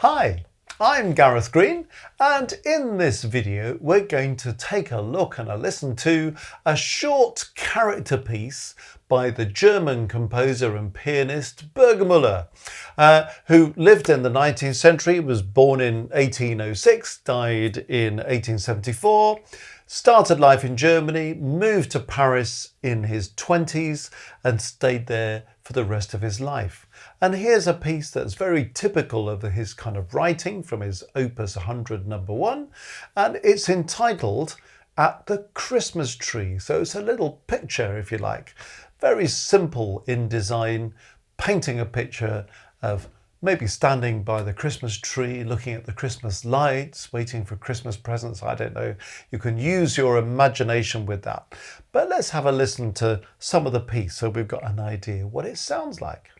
Hi, I'm Gareth Green, and in this video we're going to take a look and a listen to a short character piece by the German composer and pianist Burgermüller, who lived in the 19th century, was born in 1806, died in 1874, started life in Germany, moved to Paris in his 20s and stayed there for the rest of his life. And here's a piece that's very typical of his kind of writing from his Opus 100 number 1, and it's entitled At the Christmas Tree. So it's a little picture, if you like, very simple in design, painting a picture of maybe standing by the Christmas tree, looking at the Christmas lights, waiting for Christmas presents. I don't know. You can use your imagination with that. But let's have a listen to some of the piece so we've got an idea what it sounds like.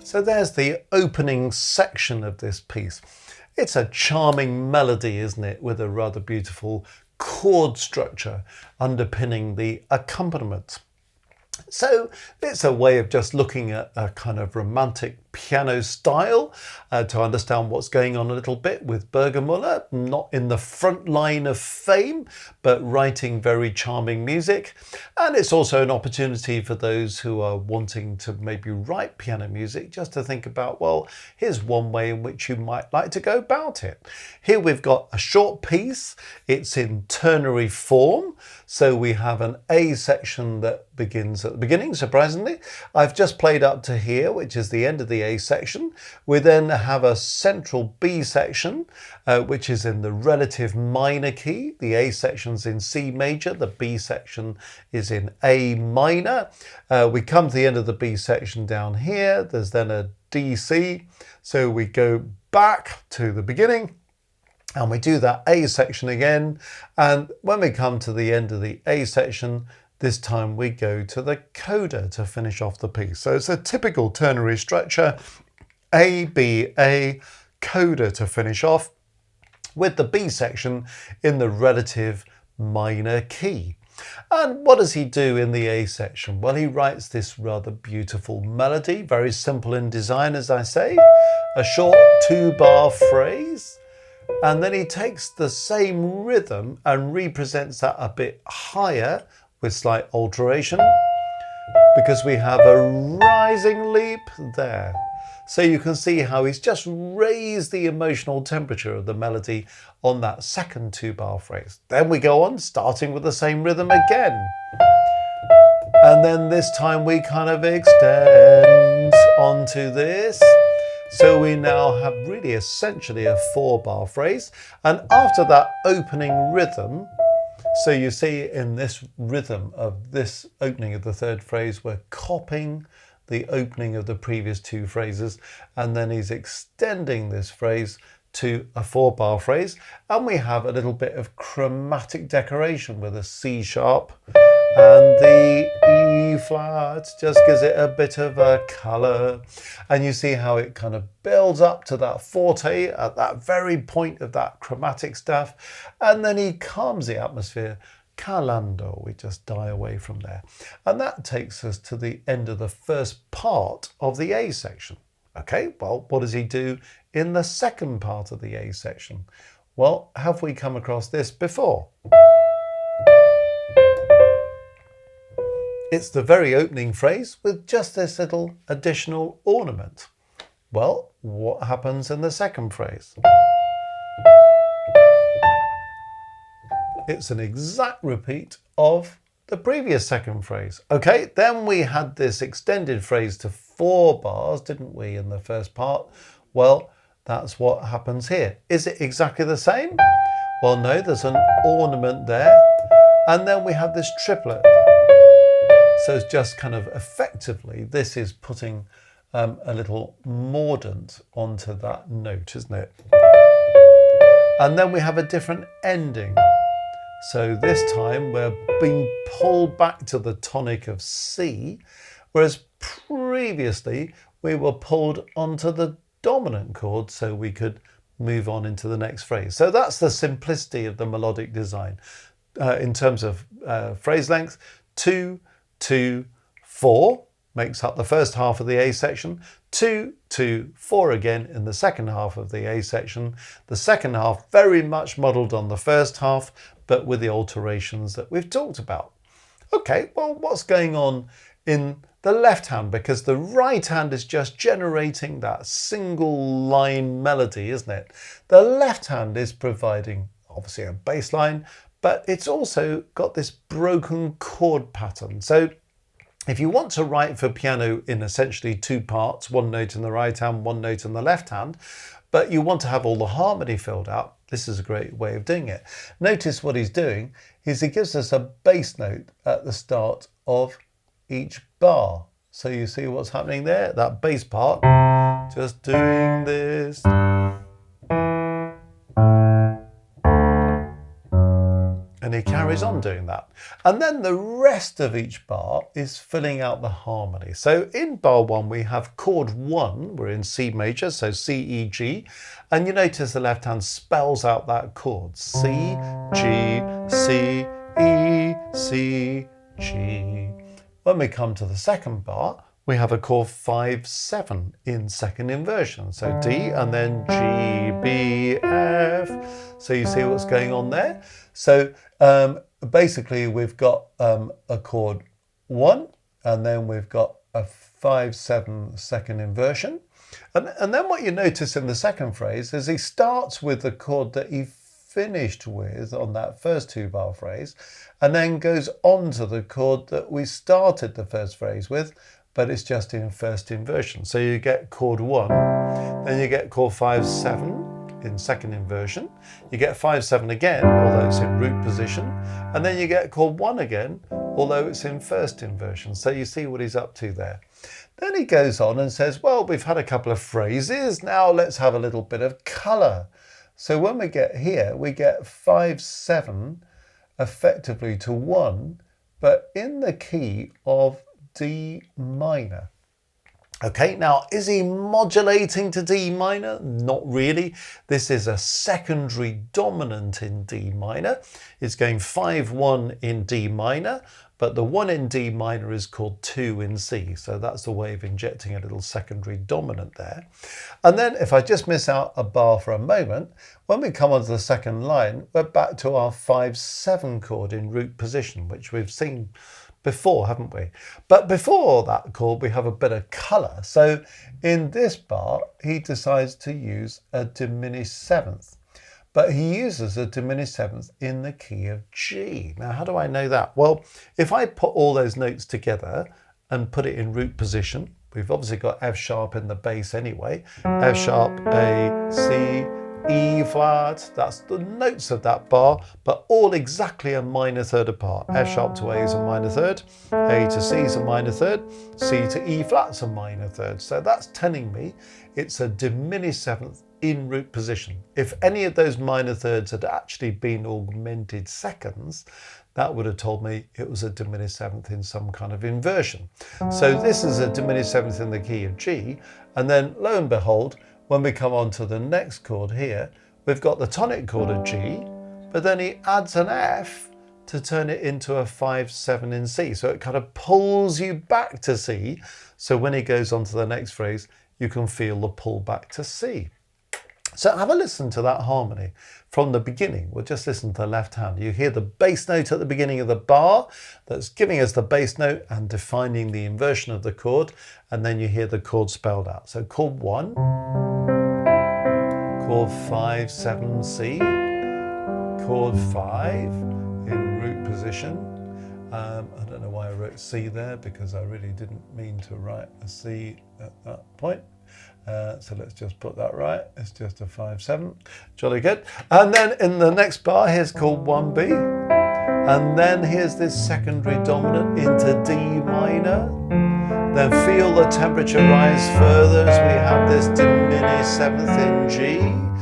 So there's the opening section of this piece. It's a charming melody, isn't it, with a rather beautiful chord structure underpinning the accompaniment. So it's a way of just looking at a kind of romantic piano style to understand what's going on a little bit with Burgermüller, not in the front line of fame, but writing very charming music. And it's also an opportunity for those who are wanting to maybe write piano music just to think about, well, here's one way in which you might like to go about it. Here we've got a short piece. It's in ternary form. So we have an A section that begins at the beginning, surprisingly. I've just played up to here, which is the end of the A section. We then have a central B section, which is in the relative minor key. The A section's in C major, the B section is in A minor. We come to the end of the B section down here. There's then a D C. So we go back to the beginning. And we do that A section again. And when we come to the end of the A section, this time we go to the coda to finish off the piece. So it's a typical ternary structure, A, B, A, coda to finish off, with the B section in the relative minor key. And what does he do in the A section? Well, he writes this rather beautiful melody, very simple in design, as I say, a short 2-bar phrase. And then he takes the same rhythm and represents that a bit higher with slight alteration, because we have a rising leap there. So you can see how he's just raised the emotional temperature of the melody on that second 2-bar phrase. Then we go on, starting with the same rhythm again. And then this time we kind of extend onto this. So we now have really essentially a 4-bar phrase. And after that opening rhythm, so you see in this rhythm of this opening of the third phrase, we're copying the opening of the previous 2 phrases. And then he's extending this phrase to a 4-bar phrase. And we have a little bit of chromatic decoration with a C sharp and the E flat, just gives it a bit of a colour. And you see how it kind of builds up to that forte at that very point of that chromatic stuff. And then he calms the atmosphere, calando, we just die away from there. And that takes us to the end of the first part of the A section. Okay, well, what does he do in the second part of the A section? Well, have we come across this before? It's the very opening phrase with just this little additional ornament. Well, what happens in the second phrase? It's an exact repeat of the previous second phrase. Okay, then we had this extended phrase to 4 bars, didn't we, in the first part? Well, that's what happens here. Is it exactly the same? Well, no, there's an ornament there. And then we have this triplet. So it's just kind of effectively, this is putting a little mordant onto that note, isn't it? And then we have a different ending. So this time we're being pulled back to the tonic of C, whereas previously we were pulled onto the dominant chord so we could move on into the next phrase. So that's the simplicity of the melodic design. In terms of phrase length, 2, 2, 4 makes up the first half of the A section, 2, 2, 4 again in the second half of the A section. The second half very much modelled on the first half, but with the alterations that we've talked about. Okay, well, what's going on in the left hand? Because the right hand is just generating that single line melody, isn't it? The left hand is providing obviously a bass line, but it's also got this broken chord pattern. So if you want to write for piano in essentially two parts, one note in the right hand, one note in the left hand, but you want to have all the harmony filled out, this is a great way of doing it. Notice what he's doing is he gives us a bass note at the start of each bar. So you see what's happening there? That bass part, just doing this. And he carries on doing that. And then the rest of each bar is filling out the harmony. So in bar 1, we have chord 1. We're in C major, so C, E, G. And you notice the left hand spells out that chord. C, G, C, E, C, G. When we come to the second bar, we have a chord 5, 7 in second inversion. So D and then G, B, F. So you see what's going on there? So basically we've got a chord 1 and then we've got a 5, 7 second inversion. And then what you notice in the second phrase is he starts with the chord that he finished with on that first 2-bar phrase and then goes on to the chord that we started the first phrase with, but it's just in first inversion. So you get chord 1, then you get chord 5, 7 in second inversion, you get 5, 7 again, although it's in root position, and then you get chord 1 again, although it's in first inversion. So you see what he's up to there. Then he goes on and says, well, we've had a couple of phrases, now let's have a little bit of colour. So when we get here, we get 5, 7 effectively to 1, but in the key of D minor. Okay, now is he modulating to D minor? Not really. This is a secondary dominant in D minor. It's going 5, 1 in D minor, but the 1 in D minor is called 2 in C. So that's the way of injecting a little secondary dominant there. And then if I just miss out a bar for a moment, when we come onto the second line, we're back to our 5, 7 chord in root position, which we've seen before, haven't we? But before that chord, we have a bit of colour. So in this bar, he decides to use a diminished seventh, but he uses a diminished seventh in the key of G. Now, how do I know that? Well, if I put all those notes together and put it in root position, we've obviously got F sharp in the bass anyway, F sharp, A, C, E flat, that's the notes of that bar, but all exactly a minor third apart. F sharp to A is a minor third, A to C is a minor third, C to E flat's a minor third. So that's telling me it's a diminished seventh in root position. If any of those minor thirds had actually been augmented seconds, that would have told me it was a diminished seventh in some kind of inversion. So this is a diminished seventh in the key of G, and then lo and behold, when we come on to the next chord here, we've got the tonic chord of G, but then he adds an F to turn it into a 5, 7 in C. So it kind of pulls you back to C. So when he goes on to the next phrase, you can feel the pull back to C. So have a listen to that harmony from the beginning. We'll just listen to the left hand. You hear the bass note at the beginning of the bar that's giving us the bass note and defining the inversion of the chord. And then you hear the chord spelled out. So chord 1, chord 5, 7, C, chord 5 in root position. I don't know why I wrote C there because I really didn't mean to write a C at that point. So let's just put that right. It's just a 5, 7. Jolly good. And then in the next bar, here's chord 1B. And then here's this secondary dominant into D minor. Then feel the temperature rise further as we have this diminished 7th in G,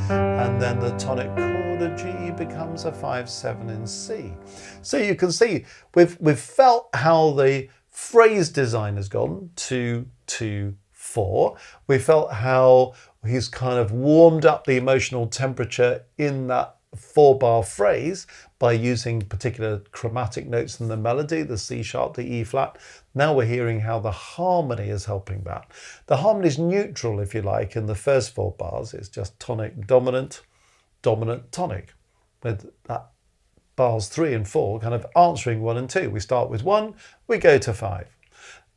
and then the tonic chord of G becomes a 5/7 in C. So you can see we've felt how the phrase design has gone 2-2-4. We felt how he's kind of warmed up the emotional temperature in that 4-bar phrase by using particular chromatic notes in the melody, the C sharp, the E flat. Now we're hearing how the harmony is helping that. The harmony is neutral, if you like, in the first 4 bars. It's just tonic, dominant, dominant, tonic, with that bars 3 and 4 kind of answering 1 and 2. We start with 1, we go to 5.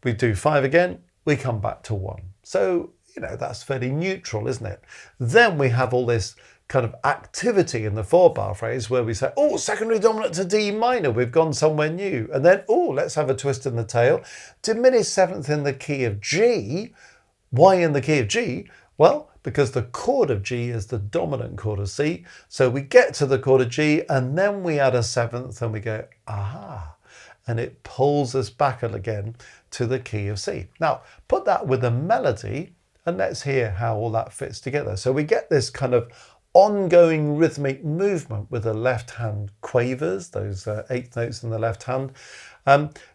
We do 5 again, we come back to 1. So, you know, that's fairly neutral, isn't it? Then we have all this kind of activity in the 4-bar phrase where we say, oh, secondary dominant to D minor, we've gone somewhere new. And then, oh, let's have a twist in the tail. Diminished 7th in the key of G. Why in the key of G? Well, because the chord of G is the dominant chord of C. So we get to the chord of G and then we add a 7th and we go, aha. And it pulls us back again to the key of C. Now, put that with a melody and let's hear how all that fits together. So we get this kind of ongoing rhythmic movement with the left hand quavers, those 8th notes in the left hand.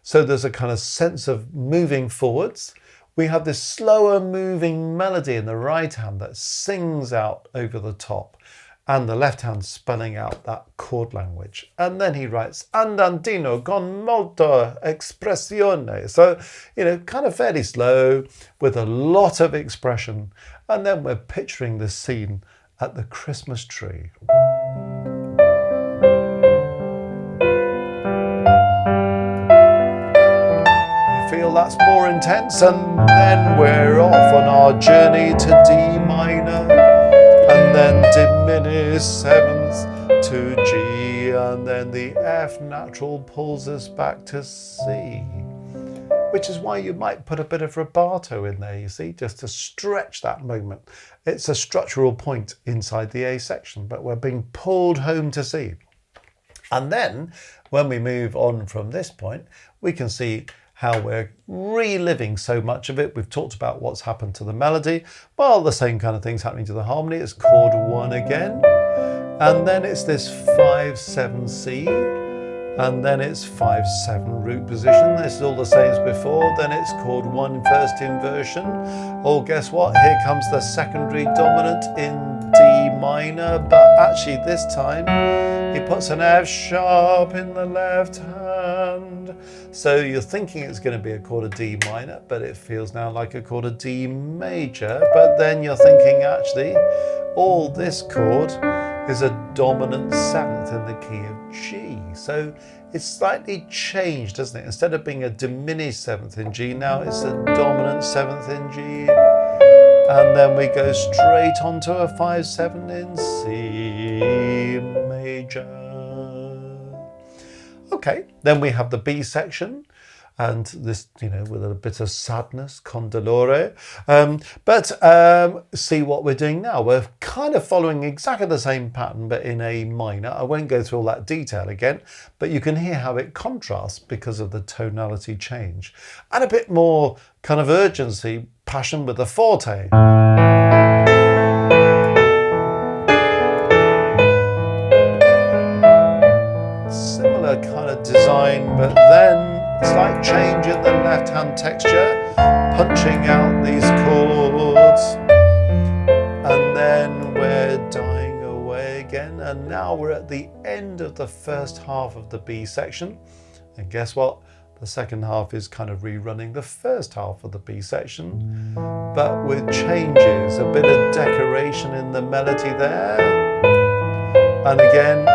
So there's a kind of sense of moving forwards. We have this slower moving melody in the right hand that sings out over the top, and the left hand spelling out that chord language. And then he writes andantino con molta espressione. So, you know, kind of fairly slow with a lot of expression. And then we're picturing this scene at the Christmas tree. You feel that's more intense, and then we're off on our journey to D minor, and then diminished 7th to G, and then the F natural pulls us back to C, which is why you might put a bit of rubato in there, you see, just to stretch that moment. It's a structural point inside the A section, but we're being pulled home to C. And then when we move on from this point, we can see how we're reliving so much of it. We've talked about what's happened to the melody. Well, the same kind of things happening to the harmony. It's chord 1 again. And then it's this 5/7C. And then it's 5/7 root position. This is all the same as before. Then it's chord 1 first inversion. Oh, guess what? Here comes the secondary dominant in D minor, but actually this time he puts an F sharp in the left hand. So you're thinking it's going to be a chord of D minor, but it feels now like a chord of D major. But then you're thinking actually all this chord is a dominant 7th in the key of G. So it's slightly changed, doesn't it? Instead of being a diminished 7th in G, now it's a dominant 7th in G. And then we go straight onto a 5/7 in C major. Okay, then we have the B section. And this, you know, with a bit of sadness, con dolore. But see what we're doing now. We're kind of following exactly the same pattern, but in A minor. I won't go through all that detail again, but you can hear how it contrasts because of the tonality change. And a bit more kind of urgency, passion with the forte. Similar kind of design, but then slight change in the left hand texture, punching out these chords, and then we're dying away again, and now we're at the end of the first half of the B section, and guess what? The second half is kind of rerunning the first half of the B section, but with changes, a bit of decoration in the melody there, and again,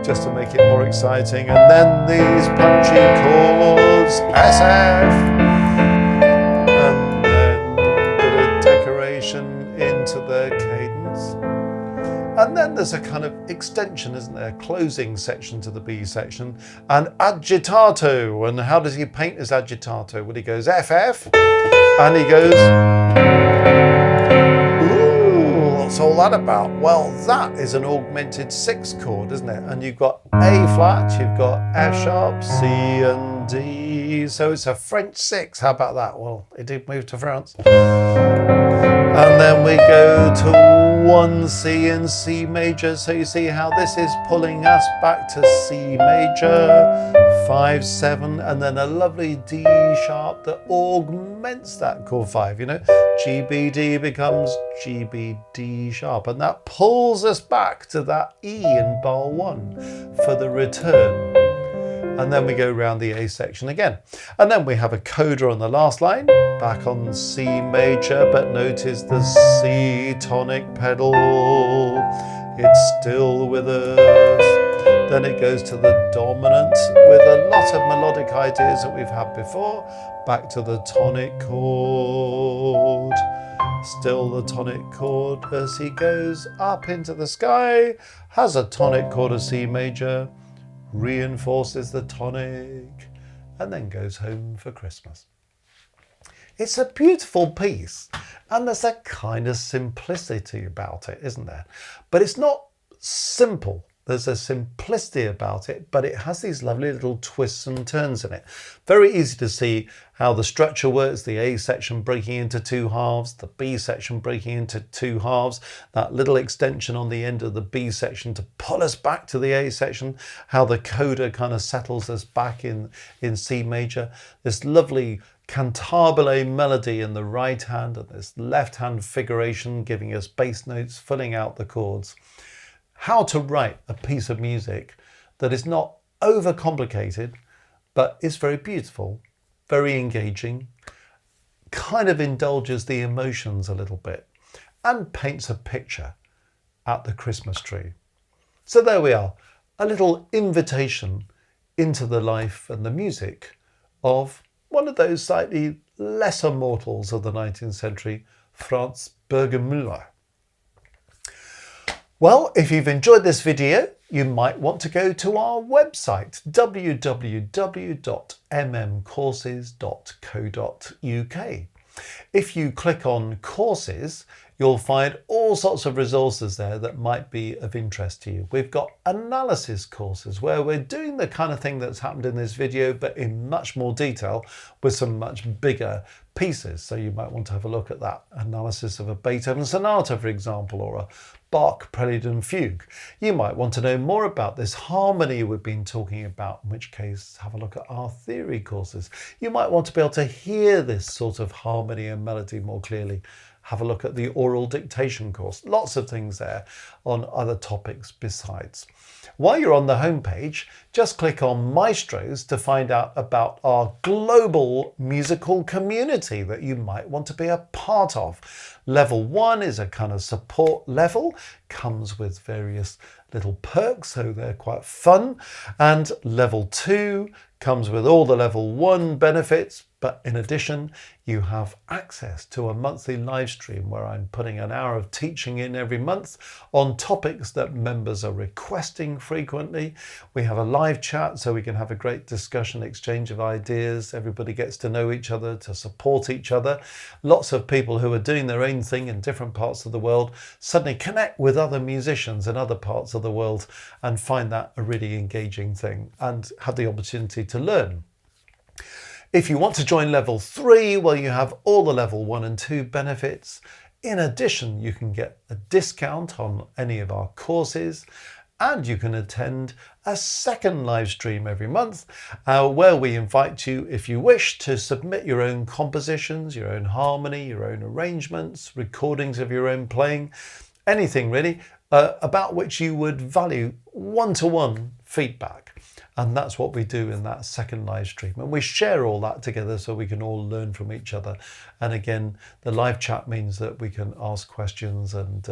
just to make it more exciting, and then these punchy chords, SF, and then a bit of decoration into the cadence. And then there's a kind of extension, isn't there? Closing section to the B section, and agitato. And how does he paint his agitato? Well, he goes FF, and he goes, what's all that about? Well, that is an augmented 6th chord, isn't it? And you've got A flat, you've got F sharp, C and D, G. So it's a French 6. How about that? Well, it did move to France. And then we go to 1C in C major. So you see how this is pulling us back to C major, 5, 7, and then a lovely D sharp that augments that chord 5. You know, G, B, D becomes G, B, D sharp. And that pulls us back to that E in bar 1 for the return. And then we go round the A section again. And then we have a coda on the last line, back on C major, but notice the C tonic pedal, it's still with us. Then it goes to the dominant with a lot of melodic ideas that we've had before, back to the tonic chord, still the tonic chord as he goes up into the sky, has a tonic chord of C major, reinforces the tonic, and then goes home for Christmas. It's a beautiful piece, and there's a kind of simplicity about it, isn't there? But it's not simple. There's a simplicity about it, but it has these lovely little twists and turns in it. Very easy to see how the structure works, the A section breaking into 2 halves, the B section breaking into 2 halves, that little extension on the end of the B section to pull us back to the A section, how the coda kind of settles us back in C major, this lovely cantabile melody in the right hand and this left hand figuration giving us bass notes, filling out the chords. How to write a piece of music that is not overcomplicated, but is very beautiful, very engaging, kind of indulges the emotions a little bit, and paints a picture at the Christmas tree. So there we are, a little invitation into the life and the music of one of those slightly lesser mortals of the 19th century, Franz Burgermüller. Well, if you've enjoyed this video, you might want to go to our website, www.mmcourses.co.uk. If you click on courses, you'll find all sorts of resources there that might be of interest to you. We've got analysis courses where we're doing the kind of thing that's happened in this video, but in much more detail with some much bigger pieces. So you might want to have a look at that analysis of a Beethoven sonata, for example, or a Bach prelude and fugue. You might want to know more about this harmony we've been talking about, in which case have a look at our theory courses. You might want to be able to hear this sort of harmony and melody more clearly. Have a look at the oral dictation course. Lots of things there on other topics besides. While you're on the homepage, just click on Maestros to find out about our global musical community that you might want to be a part of. Level 1 is a kind of support level, comes with various little perks, so they're quite fun. And level 2 comes with all the level 1 benefits, but in addition, you have access to a monthly live stream where I'm putting an hour of teaching in every month on topics that members are requesting frequently. We have a live chat so we can have a great discussion, exchange of ideas. Everybody gets to know each other, to support each other. Lots of people who are doing their own thing in different parts of the world suddenly connect with other musicians in other parts of the world and find that a really engaging thing and have the opportunity to learn. If you want to join level 3, well, you have all the level 1 and 2 benefits. In addition, you can get a discount on any of our courses, and you can attend a second live stream every month where we invite you, if you wish, to submit your own compositions, your own harmony, your own arrangements, recordings of your own playing, anything really about which you would value one-to-one feedback. And that's what we do in that second live stream. And we share all that together so we can all learn from each other. And again, the live chat means that we can ask questions and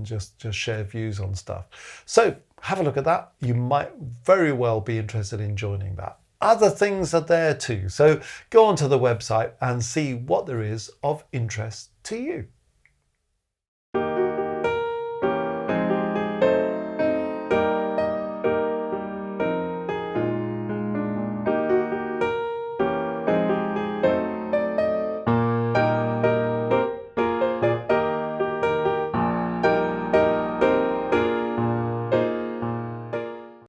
just share views on stuff. So have a look at that. You might very well be interested in joining that. Other things are there too. So go onto the website and see what there is of interest to you.